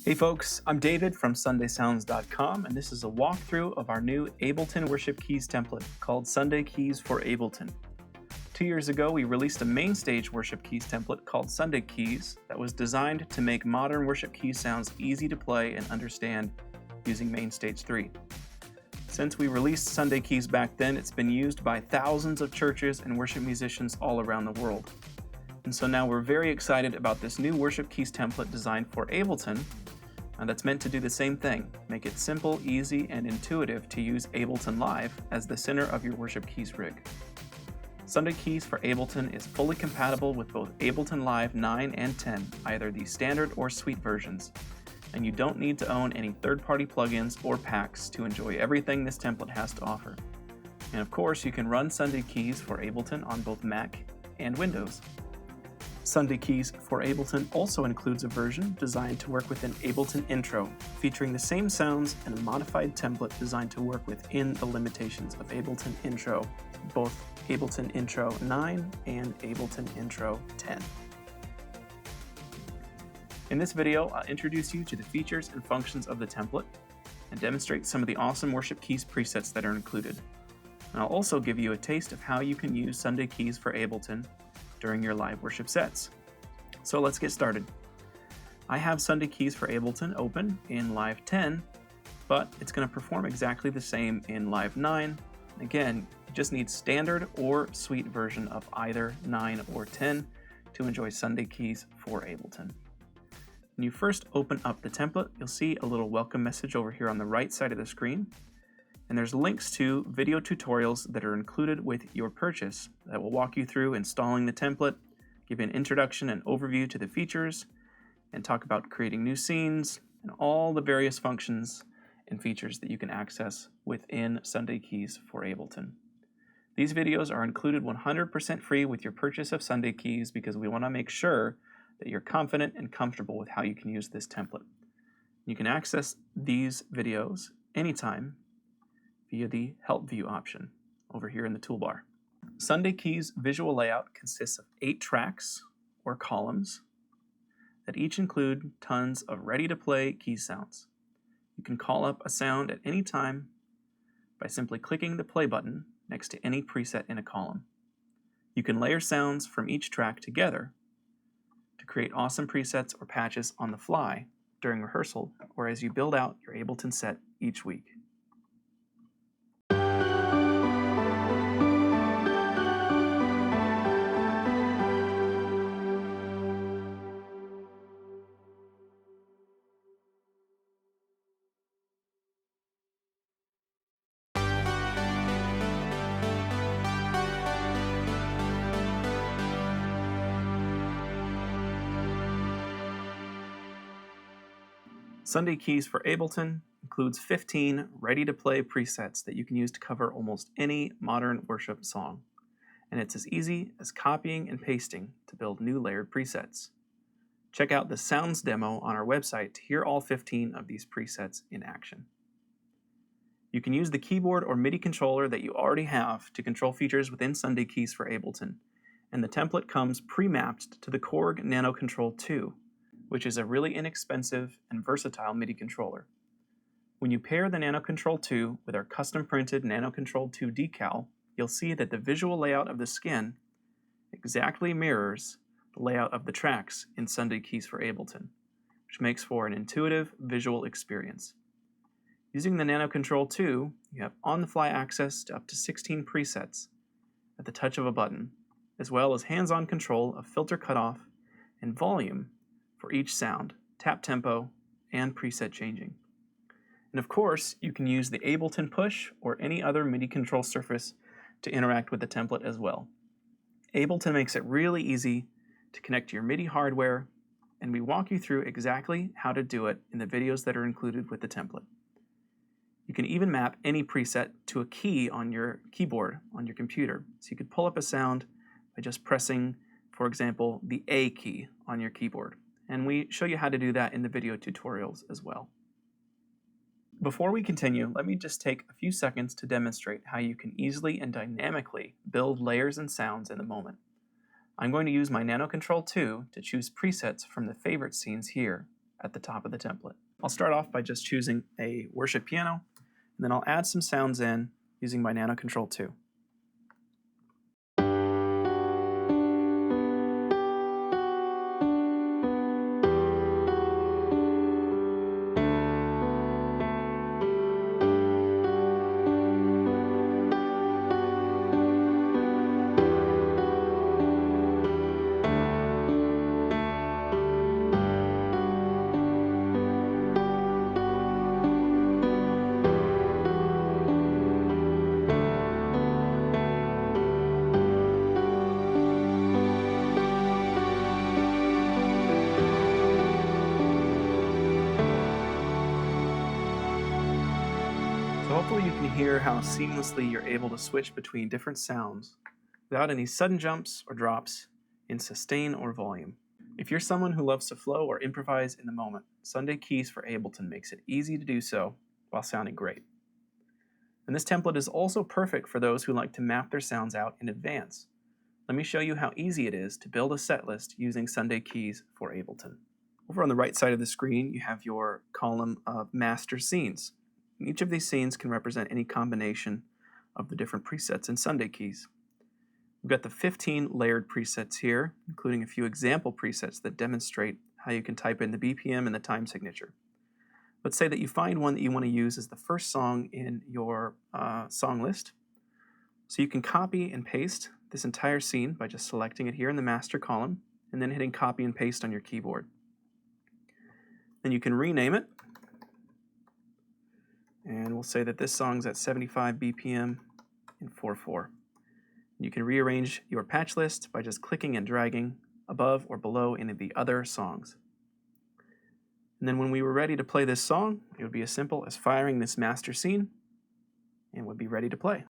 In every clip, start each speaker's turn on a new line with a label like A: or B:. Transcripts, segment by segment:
A: Hey folks, I'm David from SundaySounds.com, and this is a walkthrough of our new Ableton Worship Keys template called Sunday Keys for Ableton. 2 years ago, we released a main stage worship keys template called Sunday Keys that was designed to make modern worship key sounds easy to play and understand using Main Stage 3. Since we released Sunday Keys back then, it's been used by thousands of churches and worship musicians all around the world. And so now we're very excited about this new worship keys template designed for Ableton, that's meant to do the same thing, make it simple, easy, and intuitive to use Ableton Live as the center of your worship keys rig. Sunday Keys for Ableton is fully compatible with both Ableton Live 9 and 10, either the standard or suite versions, and you don't need to own any third-party plugins or packs to enjoy everything this template has to offer. And of course, you can run Sunday Keys for Ableton on both Mac and Windows. Sunday Keys for Ableton also includes a version designed to work with an Ableton intro, featuring the same sounds and a modified template designed to work within the limitations of Ableton Intro, both Ableton Intro 9 and Ableton Intro 10. In this video, I'll introduce you to the features and functions of the template and demonstrate some of the awesome worship keys presets that are included. And I'll also give you a taste of how you can use Sunday Keys for Ableton during your live worship sets. So let's get started. I have Sunday Keys for Ableton open in Live 10, but it's going to perform exactly the same in Live 9. Again, you just need standard or suite version of either 9 or 10 to enjoy Sunday Keys for Ableton. When you first open up the template, you'll see a little welcome message over here on the right side of the screen. And there's links to video tutorials that are included with your purchase that will walk you through installing the template, give you an introduction and overview to the features, and talk about creating new scenes and all the various functions and features that you can access within Sunday Keys for Ableton. These videos are included 100% free with your purchase of Sunday Keys because we want to make sure that you're confident and comfortable with how you can use this template. You can access these videos anytime via the Help View option over here in the toolbar. Sunday Keys visual layout consists of 8 tracks or columns that each include tons of ready-to-play key sounds. You can call up a sound at any time by simply clicking the play button next to any preset in a column. You can layer sounds from each track together to create awesome presets or patches on the fly during rehearsal or as you build out your Ableton set each week. Sunday Keys for Ableton includes 15 ready-to-play presets that you can use to cover almost any modern worship song. And it's as easy as copying and pasting to build new layered presets. Check out the Sounds demo on our website to hear all 15 of these presets in action. You can use the keyboard or MIDI controller that you already have to control features within Sunday Keys for Ableton. And the template comes pre-mapped to the Korg Nano Control 2, which is a really inexpensive and versatile MIDI controller. When you pair the Nano Control 2 with our custom printed Nano Control 2 decal, you'll see that the visual layout of the skin exactly mirrors the layout of the tracks in Sunday Keys for Ableton, which makes for an intuitive visual experience. Using the Nano Control 2, you have on-the-fly access to up to 16 presets at the touch of a button, as well as hands-on control of filter cutoff and volume for each sound, tap tempo, and preset changing. And of course, you can use the Ableton Push or any other MIDI control surface to interact with the template as well. Ableton makes it really easy to connect to your MIDI hardware, and we walk you through exactly how to do it in the videos that are included with the template. You can even map any preset to a key on your keyboard on your computer. So you could pull up a sound by just pressing, for example, the A key on your keyboard. And we show you how to do that in the video tutorials as well. Before we continue, let me just take a few seconds to demonstrate how you can easily and dynamically build layers and sounds in the moment. I'm going to use my Nano Control 2 to choose presets from the favorite scenes here. at the top of the template. I'll start off by just choosing a worship piano, and then I'll add some sounds in using my Nano Control 2. So hopefully you can hear how seamlessly you're able to switch between different sounds without any sudden jumps or drops in sustain or volume. If you're someone who loves to flow or improvise in the moment, Sunday Keys for Ableton makes it easy to do so while sounding great. And this template is also perfect for those who like to map their sounds out in advance. Let me show you how easy it is to build a set list using Sunday Keys for Ableton. Over on the right side of the screen, you have your column of master scenes. And each of these scenes can represent any combination of the different presets in Sunday Keys. We've got the 15 layered presets here, including a few example presets that demonstrate how you can type in the BPM and the time signature. Let's say that you find one that you want to use as the first song in your song list. So you can copy and paste this entire scene by just selecting it here in the master column and then hitting copy and paste on your keyboard. Then you can rename it. And we'll say that this song's at 75 BPM in 4/4. You can rearrange your patch list by just clicking and dragging above or below any of the other songs. And then when we were ready to play this song, it would be as simple as firing this master scene and would be ready to play.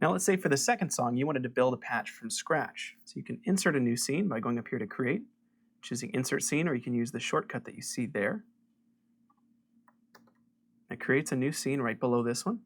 A: Now let's say for the second song you wanted to build a patch from scratch. So you can insert a new scene by going up here to Create, choosing Insert Scene, or you can use the shortcut that you see there. It creates a new scene right below this one.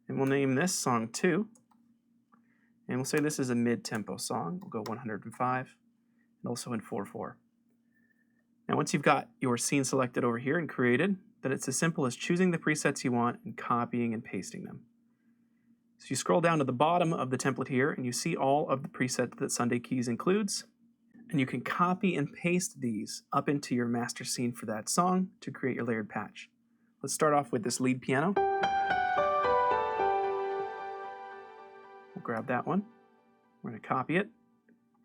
A: And we'll name this song 2. And we'll say this is a mid-tempo song. We'll go 105 and also in 4/4. Now once you've got your scene selected over here and created, then it's as simple as choosing the presets you want and copying and pasting them. So you scroll down to the bottom of the template here and you see all of the presets that Sunday Keys includes, and you can copy and paste these up into your master scene for that song to create your layered patch. Let's start off with this lead piano. We'll grab that one. We're going to copy it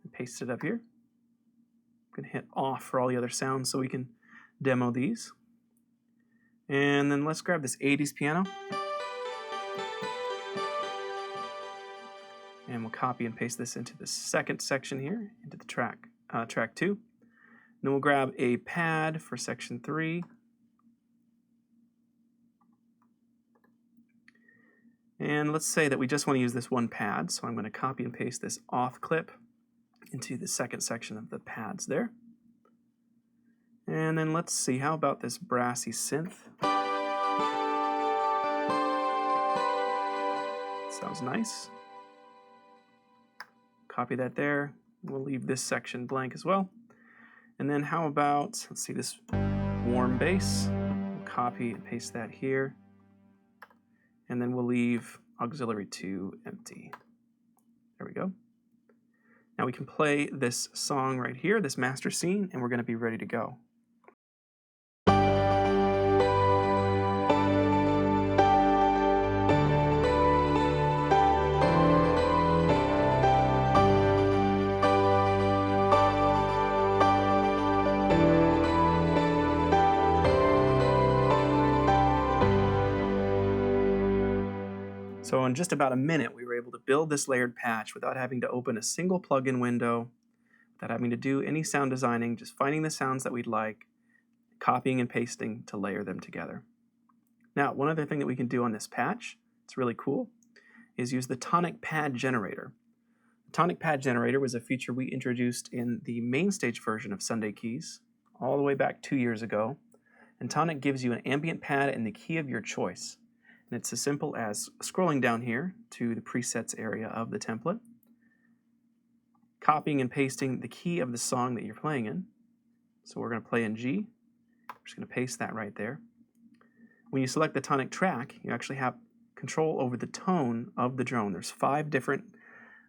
A: and paste it up here. I'm going to hit off for all the other sounds so we can demo these. And then let's grab this 80s piano. And we'll copy and paste this into the second section here, into the track 2. Then we'll grab a pad for section 3. And let's say that we just want to use this one pad, so I'm going to copy and paste this off clip into the second section of the pads there. And then let's see, how about this brassy synth? Sounds nice. Copy that there. We'll leave this section blank as well. And then how about, let's see, this warm bass. We'll copy and paste that here. And then we'll leave auxiliary 2 empty. There we go. Now we can play this song right here, this master scene, and we're going to be ready to go. So in just about a minute, we were able to build this layered patch without having to open a single plugin window, without having to do any sound designing, just finding the sounds that we'd like, copying and pasting to layer them together. Now, one other thing that we can do on this patch, it's really cool, is use the tonic pad generator. The tonic pad generator was a feature we introduced in the main stage version of Sunday Keys, all the way back 2 years ago, and Tonic gives you an ambient pad in the key of your choice. And it's as simple as scrolling down here to the presets area of the template, copying and pasting the key of the song that you're playing in. So we're going to play in G. I'm just going to paste that right there. When you select the Tonic track, you actually have control over the tone of the drone. There's 5 different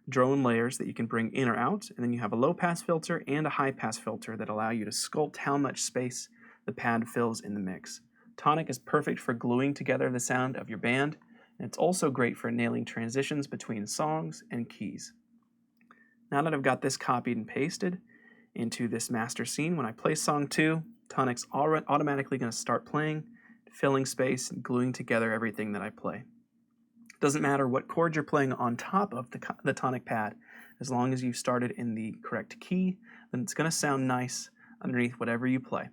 A: drone layers that you can bring in or out, and then you have a low pass filter and a high pass filter that allow you to sculpt how much space the pad fills in the mix. Tonic is perfect for gluing together the sound of your band, and it's also great for nailing transitions between songs and keys. Now that I've got this copied and pasted into this master scene, when I play song 2, Tonic's automatically going to start playing, filling space and gluing together everything that I play. It doesn't matter what chord you're playing on top of the Tonic pad, as long as you've started in the correct key, then it's going to sound nice underneath whatever you play.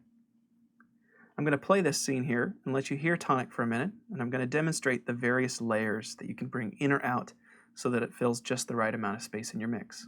A: I'm going to play this scene here and let you hear Tonic for a minute, and I'm going to demonstrate the various layers that you can bring in or out so that it fills just the right amount of space in your mix.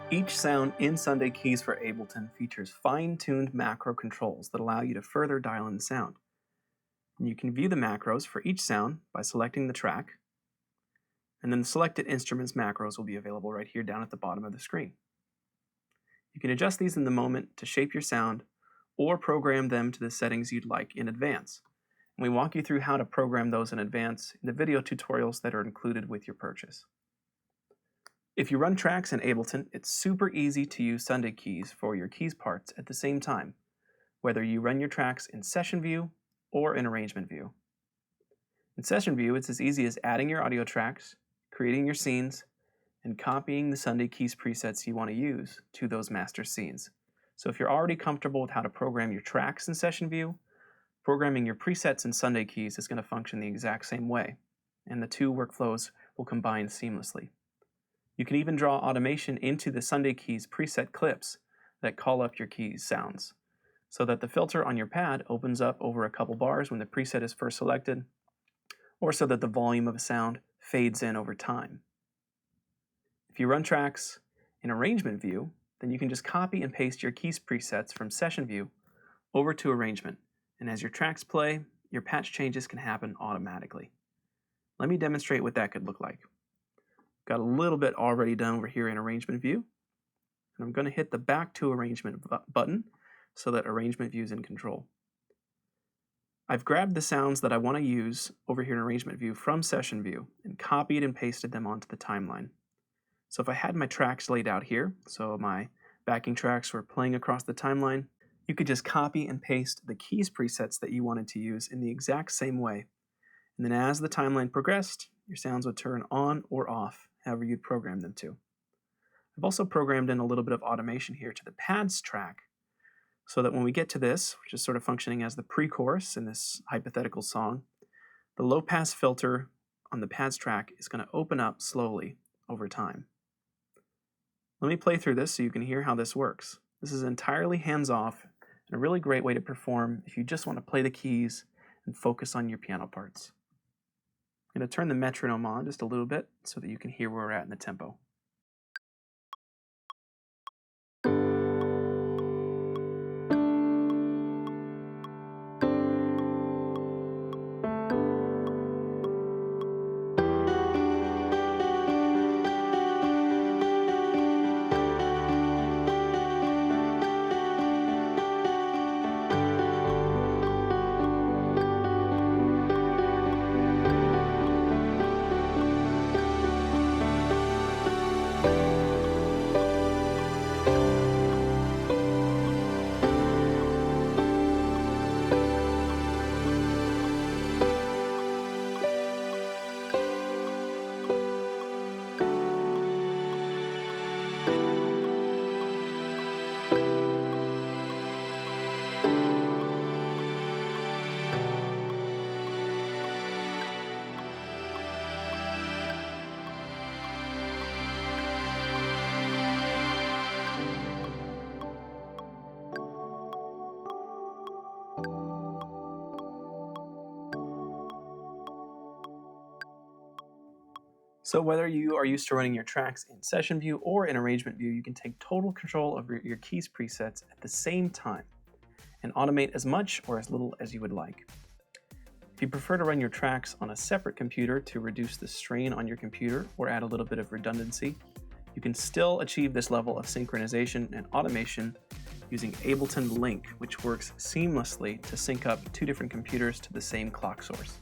A: Each sound in Sunday Keys for Ableton features fine-tuned macro controls that allow you to further dial in the sound. And you can view the macros for each sound by selecting the track, and then the selected instruments macros will be available right here down at the bottom of the screen. You can adjust these in the moment to shape your sound or program them to the settings you'd like in advance. And we walk you through how to program those in advance in the video tutorials that are included with your purchase. If you run tracks in Ableton, it's super easy to use Sunday Keys for your keys parts at the same time, whether you run your tracks in Session View or in Arrangement View. In Session View, it's as easy as adding your audio tracks, creating your scenes, and copying the Sunday Keys presets you want to use to those master scenes. So if you're already comfortable with how to program your tracks in Session View, programming your presets in Sunday Keys is going to function the exact same way, and the two workflows will combine seamlessly. You can even draw automation into the Sunday Keys preset clips that call up your keys sounds, so that the filter on your pad opens up over a couple bars when the preset is first selected, or so that the volume of a sound fades in over time. If you run tracks in Arrangement View, then you can just copy and paste your keys presets from Session View over to Arrangement, and as your tracks play, your patch changes can happen automatically. Let me demonstrate what that could look like. Got a little bit already done over here in Arrangement View, and I'm going to hit the Back to Arrangement button so that Arrangement View is in control. I've grabbed the sounds that I want to use over here in Arrangement View from Session View and copied and pasted them onto the timeline. So if I had my tracks laid out here, so my backing tracks were playing across the timeline, you could just copy and paste the keys presets that you wanted to use in the exact same way. And then as the timeline progressed, your sounds would turn on or off, however you'd program them to. I've also programmed in a little bit of automation here to the pads track, so that when we get to this, which is sort of functioning as the pre-chorus in this hypothetical song, the low-pass filter on the pads track is going to open up slowly over time. Let me play through this so you can hear how this works. This is entirely hands-off and a really great way to perform if you just want to play the keys and focus on your piano parts. I'm going to turn the metronome on just a little bit so that you can hear where we're at in the tempo. So whether you are used to running your tracks in session view or in arrangement view, you can take total control of your keys presets at the same time and automate as much or as little as you would like. If you prefer to run your tracks on a separate computer to reduce the strain on your computer or add a little bit of redundancy, you can still achieve this level of synchronization and automation using Ableton Link, which works seamlessly to sync up two different computers to the same clock source.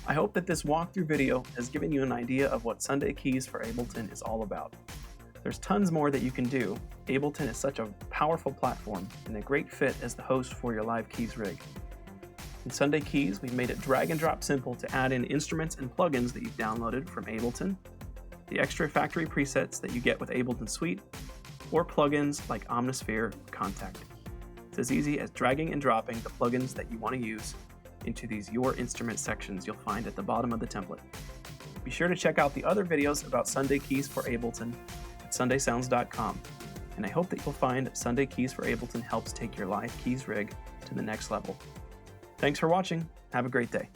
A: I hope that this walkthrough video has given you an idea of what Sunday Keys for Ableton is all about. There's tons more that you can do. Ableton is such a powerful platform and a great fit as the host for your live keys rig. In Sunday Keys, we've made it drag and drop simple to add in instruments and plugins that you've downloaded from Ableton, the extra factory presets that you get with Ableton Suite, or plugins like Omnisphere or Contact. It's as easy as dragging and dropping the plugins that you want to use into these Your Instrument sections you'll find at the bottom of the template. Be sure to check out the other videos about Sunday Keys for Ableton at sundaysounds.com, and I hope that you'll find Sunday Keys for Ableton helps take your live keys rig to the next level. Thanks for watching. Have a great day.